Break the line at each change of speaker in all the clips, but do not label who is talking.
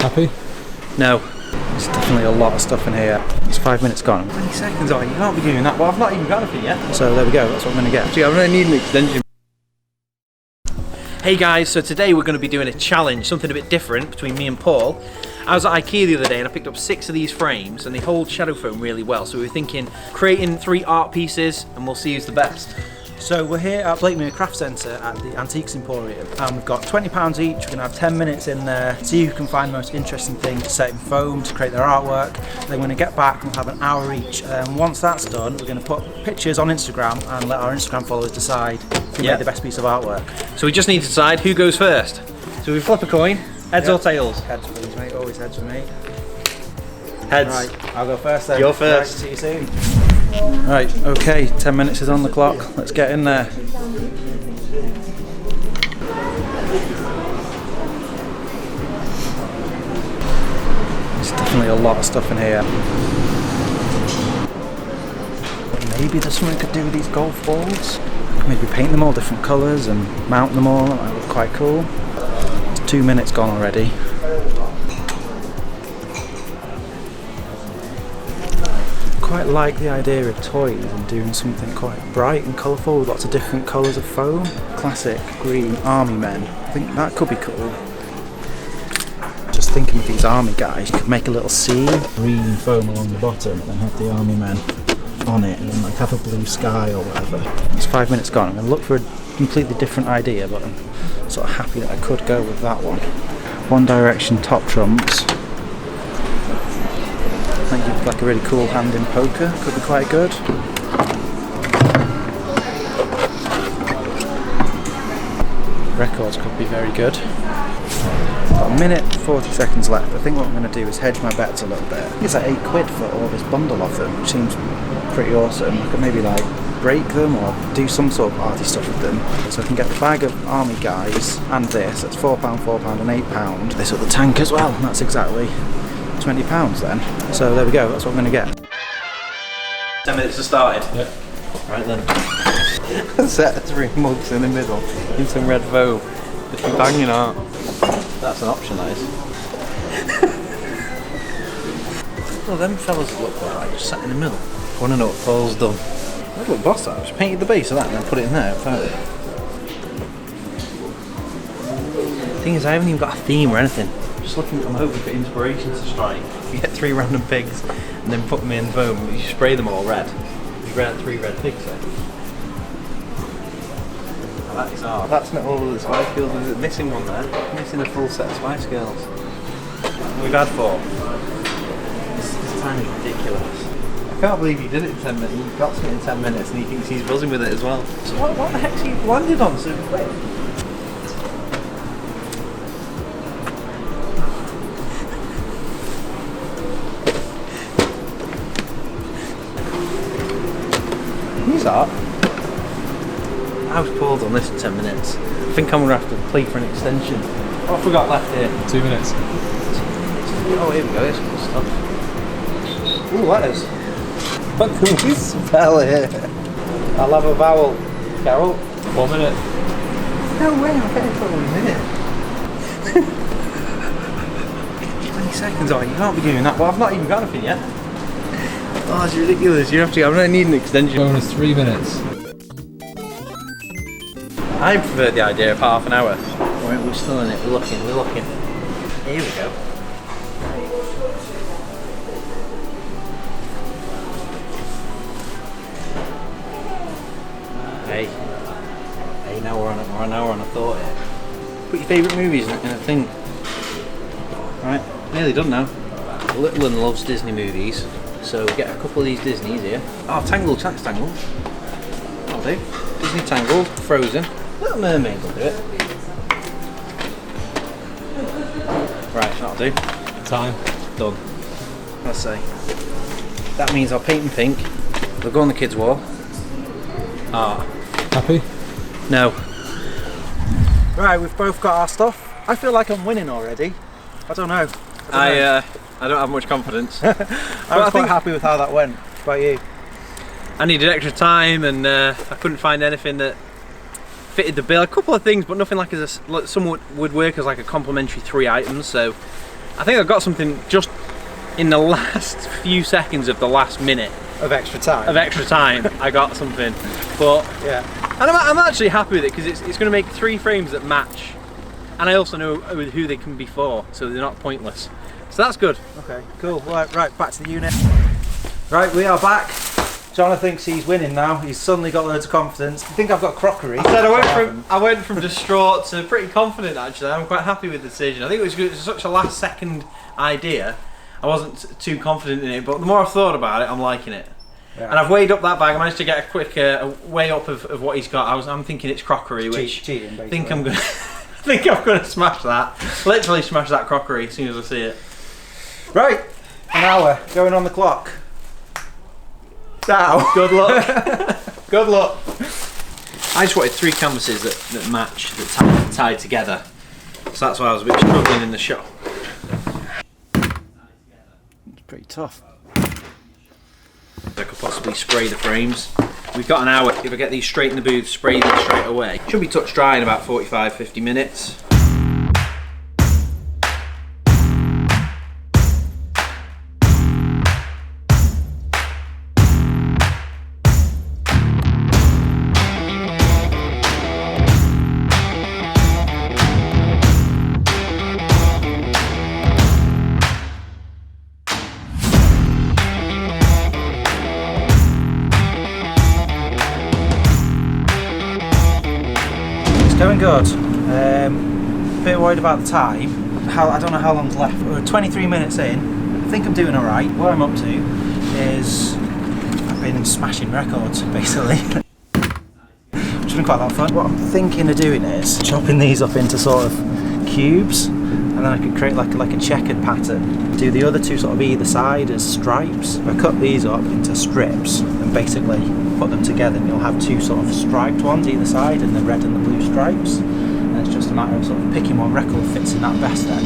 Happy?
No. There's definitely a lot of stuff in here. It's 5 minutes gone. 20 seconds on, you can't be doing that. Well, I've not even got anything yet. So there we go, that's what I'm going to get. See, I'm going to need an extension. Hey guys, so today we're going to be doing a challenge, something a bit different between me and Paul. I was at IKEA the other day and I picked up 6 of these frames and they hold shadow foam really well. So we were thinking creating 3 art pieces and we'll see who's the best. So we're here at Blakemere Craft Centre at the Antiques Emporium and we've got £20 each. We're going to have 10 minutes in there, see who can find the most interesting thing to set in foam to create their artwork. Then we're going to get back and we'll have an hour each. Once that's done, we're going to put pictures on Instagram and let our Instagram followers decide who made the best piece of artwork. So we just need to decide who goes first. So we flip a coin, heads or tails? Heads please mate, always heads for me. Heads. Right, I'll go first then.
You're first.
Right, see you soon. Right, okay, 10 minutes is on the clock. Let's get in there. There's definitely a lot of stuff in here. Maybe there's something I could do with these golf balls. Maybe paint them all different colours and mount them all. That might look quite cool. It's 2 minutes gone already. Quite like the idea of toys and doing something quite bright and colourful with lots of different colours of foam. Classic green army men. I think that could be cool. Just thinking of these army guys, you could make a little scene. Green foam along the bottom and then have the army men on it and then like have a blue sky or whatever. It's 5 minutes gone. I'm going to look for a completely different idea, but I'm sort of happy that I could go with that one. One Direction top trumps. I think you've like a really cool hand in poker, could be quite good. Records could be very good. Got a minute 40 seconds left. I think what I'm going to do is hedge my bets a little bit. I think it's like £8 for all this bundle of them, which seems pretty awesome. I could maybe like break them or do some sort of arty stuff with them. So I can get the bag of army guys and this, that's £4, £4 and £8. This other tank as well, and that's exactly £20 then. So there we go, that's what I'm going to get.
10 minutes have started.
Yeah.
Right then. Set 3 mugs in the middle in some red foam. Just be banging out. That's an option, that is. Well, them fellas look alright, just sat in the middle. I want to know what Paul's done. That look boss that. Just painted the base of that and then put it in there. The thing is, I haven't even got a theme or anything. Just looking, I'm hoping for inspiration to strike. You get 3 random pigs and then put them in foam. You spray them all red. You red 3 red pigs then. Oh, that is hard. That's not all of the spice girls. There's missing one there. Missing a full set of spice girls. We've had 4. This time is ridiculous. I can't believe you did it in 10 minutes. You got something in 10 minutes and he thinks he's buzzing with it as well. So what the heck's he landed on so quick? Who's that? How's Paul done this in 10 minutes? I think I'm going to have to play for an extension. What have we got left here?
2 minutes.
Oh, here we go, here's some stuff. Ooh, letters. What can we spell here? I'll have a vowel. Carol?
1 minute.
No way, I'm getting for 1 minute. 20 seconds on, you can't be doing that. Well, I've not even got anything yet. Oh, it's ridiculous. You have to. I'm going to need an extension.
Bonus 3 minutes.
I prefer the idea of half an hour. Right, we're still in it. We're looking. Here we go. Hey, now we're an hour on a thought here. Put your favourite movies in a thing. Right, nearly done now. Little one loves Disney movies, so we get a couple of these Disneys here. Oh, Tangled, that's Tangled. That'll do. Disney Tangled, Frozen. Little Mermaid will do it. Right, that'll do.
Time.
Done. Let's see. That means I'll paint in pink. They'll go on the kids' wall. Art.
Happy?
No.
Right, we've both got our stuff. I feel like I'm winning already. I don't know.
I don't have much confidence.
I was quite happy with how that went. What about you?
I needed extra time and I couldn't find anything that fitted the bill. A couple of things, but nothing like some would work as like a complimentary 3 items. So
I think I've got something just in the last few seconds of the last minute
Of extra time.
I got something, but
Yeah.
and I'm actually happy with it because it's going to make 3 frames that match, and I also know who they can be for, so they're not pointless. So that's good.
Okay, cool. Right, back to the unit. Right, we are back. Jonathan thinks he's winning now. He's suddenly got loads of confidence. I think I've got crockery.
I said I went from distraught to pretty confident actually. I'm quite happy with the decision. I think it was good. It was such a last second idea. I wasn't too confident in it, but the more I've thought about it, I'm liking it.
Yeah.
And I've weighed up that bag. I managed to get a quick weigh up of what he's got. I'm thinking it's crockery, which
cheating, basically.
I think I'm gonna I think I'm gonna smash that. Literally smash that crockery as soon as I see it.
Right, an hour going on the clock. Now.
Good luck. Good luck. I just wanted 3 canvases that match, that tied together. So that's why I was a bit struggling in the shop.
It's pretty tough.
I could possibly spray the frames. We've got an hour. If I get these straight in the booth, spray them straight away. Should be touch dry in about 45-50 minutes.
Going good. A bit worried about the time. I don't know how long's left. We're 23 minutes in. I think I'm doing alright. What I'm up to is I've been smashing records basically. Which has been quite a lot of fun. What I'm thinking of doing is chopping these up into sort of cubes, and then I could create like a checkered pattern. Do the other 2 sort of either side as stripes. I cut these up into strips and basically put them together, and you'll have 2 sort of striped ones either side, and the red and the blue stripes. And it's just a matter of sort of picking what record fits in that best then.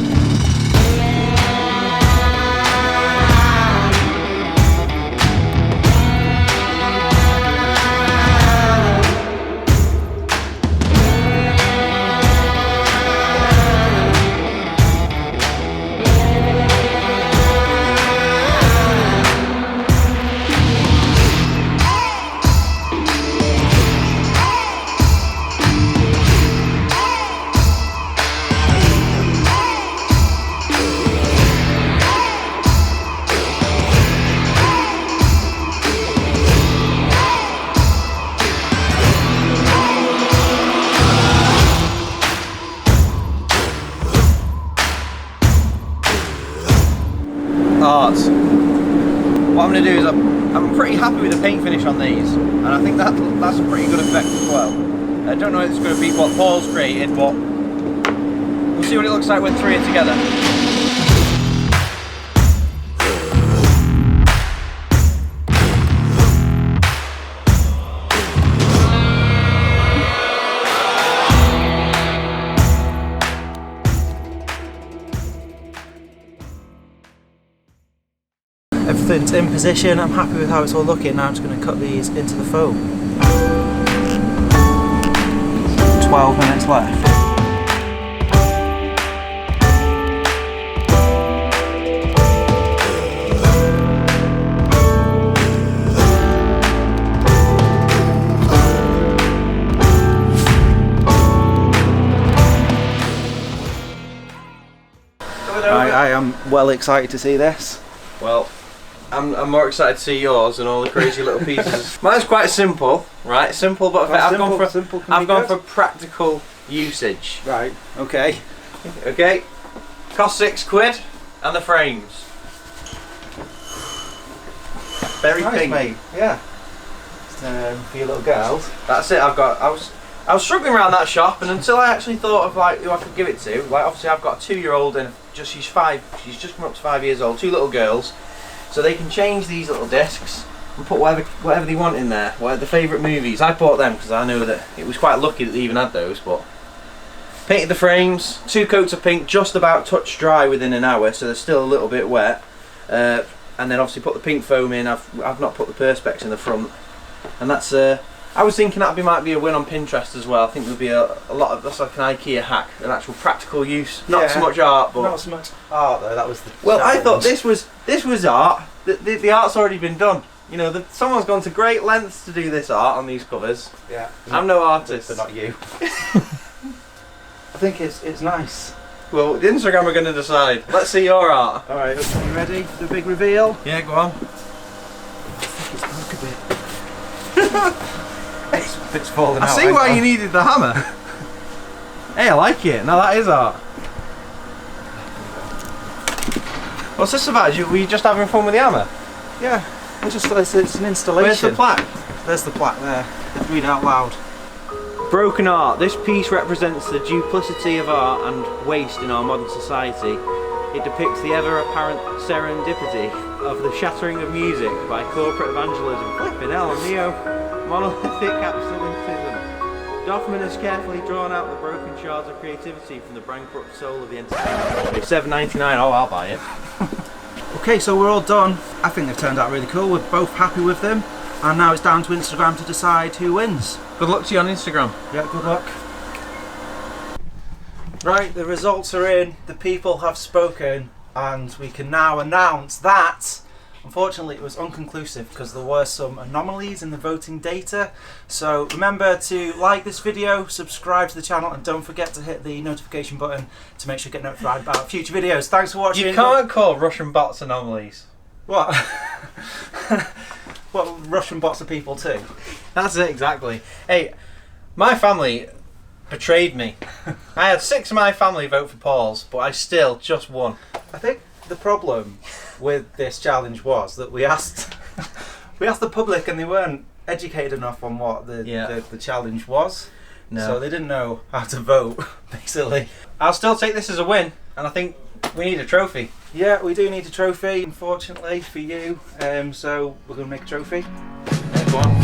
Art. What I'm going to do is I'm pretty happy with the paint finish on these, and I think that's a pretty good effect as well. I don't know if it's going to be what Paul's created, but we'll see what it looks like when 3 are together.
Everything's in position. I'm happy with how it's all looking. Now I'm just going to cut these into the foam. 12 minutes left. I am well excited to see this.
Well, I'm more excited to see yours and all the crazy little pieces. Mine's quite simple, right? Simple, but I've gone for practical usage.
Right. Okay.
Okay. Cost £6 and the frames. Very
Nice,
pink.
mate. Yeah. Just, for your little girls.
That's it. I was struggling around that shop, and until I actually thought of like who I could give it to. Like obviously I've got a 2-year-old and she's 5. She's just come up to 5 years old. 2 little girls. So they can change these little discs and put whatever they want in there. Whatever the favourite movies. I bought them because I knew that it was quite lucky that they even had those. But painted the frames, 2 coats of pink, just about touch dry within an hour, so they're still a little bit wet. And then obviously put the pink foam in. I've not put the perspex in the front, and that's I was thinking that might be a win on Pinterest as well. I think there'll be a lot of, that's like an IKEA hack, an actual practical use. Not so much art, but...
Not so much art though, that was the
Well,
challenge.
I thought this was art. The art's already been done. You know, someone's gone to great lengths to do this art on these covers.
Yeah.
I'm no artist.
But not you. I think it's nice.
Well, the Instagram are going to decide. Let's see your art.
Alright, okay, you ready for the big reveal?
Yeah, go on.
I think it's broke a bit. It's falling
I
out.
see why you needed the hammer. Hey, I like it. Now that is art. What's this about? Were you just having fun with the hammer?
Yeah, it's an installation.
Where's the plaque?
There's the plaque there. Read out loud.
Broken art. This piece represents the duplicity of art and waste in our modern society. It depicts the ever-apparent serendipity of the shattering of music by corporate evangelism, flipping hell, neo-monolithic absolutism. Duffmusiq has carefully drawn out the broken shards of creativity from the bankrupt soul of the entertainment. It's $7.99. Oh, I'll buy it.
Okay, so we're all done. I think they've turned out really cool. We're both happy with them. And now it's down to Instagram to decide who wins.
Good luck to you on Instagram.
Yeah, good luck. Right, the results are in. The people have spoken. And we can now announce that, unfortunately, it was unconclusive because there were some anomalies in the voting data. So remember to like this video, subscribe to the channel, and don't forget to hit the notification button to make sure you get notified about future videos. Thanks for watching.
You can't call Russian bots anomalies.
What? What, Russian bots are people too?
That's it, exactly. Hey, my family betrayed me. I had 6 of my family vote for Paul's, but I still just won.
I think the problem with this challenge was that we asked the public and they weren't educated enough on what the challenge was.
No.
So they didn't know how to vote, basically.
I'll still take this as a win, and I think we need a trophy.
Yeah, we do need a trophy, unfortunately, for you. So we're going to make a trophy.
Yeah, go on.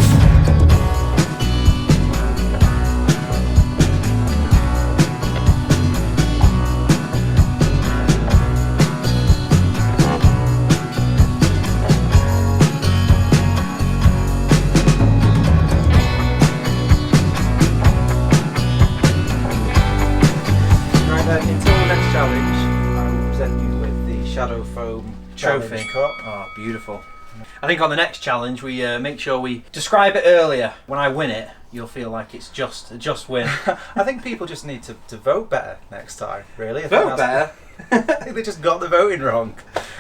Until the next challenge, I will present you with the shadowfoam
Trophy
cup.
Oh, beautiful. I think on the next challenge we make sure we describe it earlier. When I win it, you'll feel like it's just a just win.
I think people just need to vote better next time, really.
Vote better?
I think they just got the voting wrong.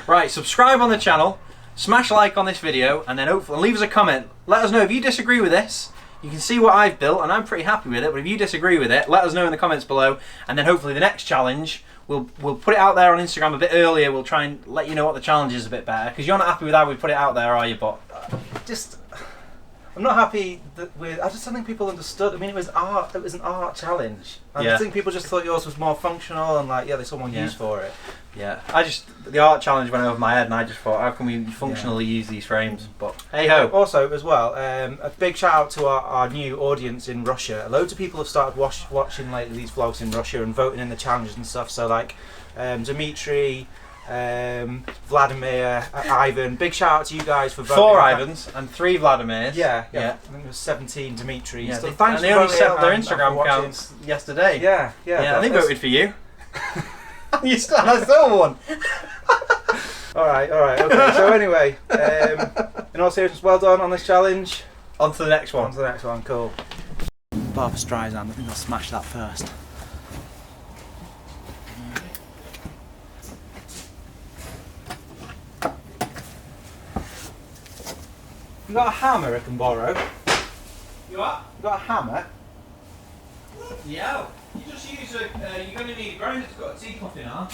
Right, subscribe on the channel, smash like on this video, and then hopefully leave us a comment. Let us know if you disagree with this. You can see what I've built, and I'm pretty happy with it, but if you disagree with it, let us know in the comments below, and then hopefully the next challenge, we'll put it out there on Instagram a bit earlier. We'll try and let you know what the challenge is a bit better, because you're not happy with how we put it out there, are you? But
I'm not happy with. I just don't think people understood. I mean, it was art. It was an art challenge. I think people just thought yours was more functional and like, there's someone used for it.
Yeah, the art challenge went over my head, and I just thought, how can we functionally use these frames? But hey ho.
Also, as well, a big shout out to our new audience in Russia. Loads of people have started watching like these vlogs in Russia and voting in the challenges and stuff. So like, Dimitri, Vladimir, Ivan. Big shout out to you guys for voting.
4 Ivans and 3 Vladimirs.
Yeah. I think it was 17 Dimitris.
Yeah,
So thanks
and they
for
only set up their
voting and
Instagram
for watching.
accounts yesterday.
Yeah,
and they voted for you. I still won.
Alright, okay. So anyway, in all seriousness, well done on this challenge.
On to the next one.
On to the next one, cool. Barbara Streisand, I think I'll smash that first. You got a hammer I can borrow?
You what?
You got a hammer?
Yeah. You just use you're going to need a grinder to cut a teacup in, huh?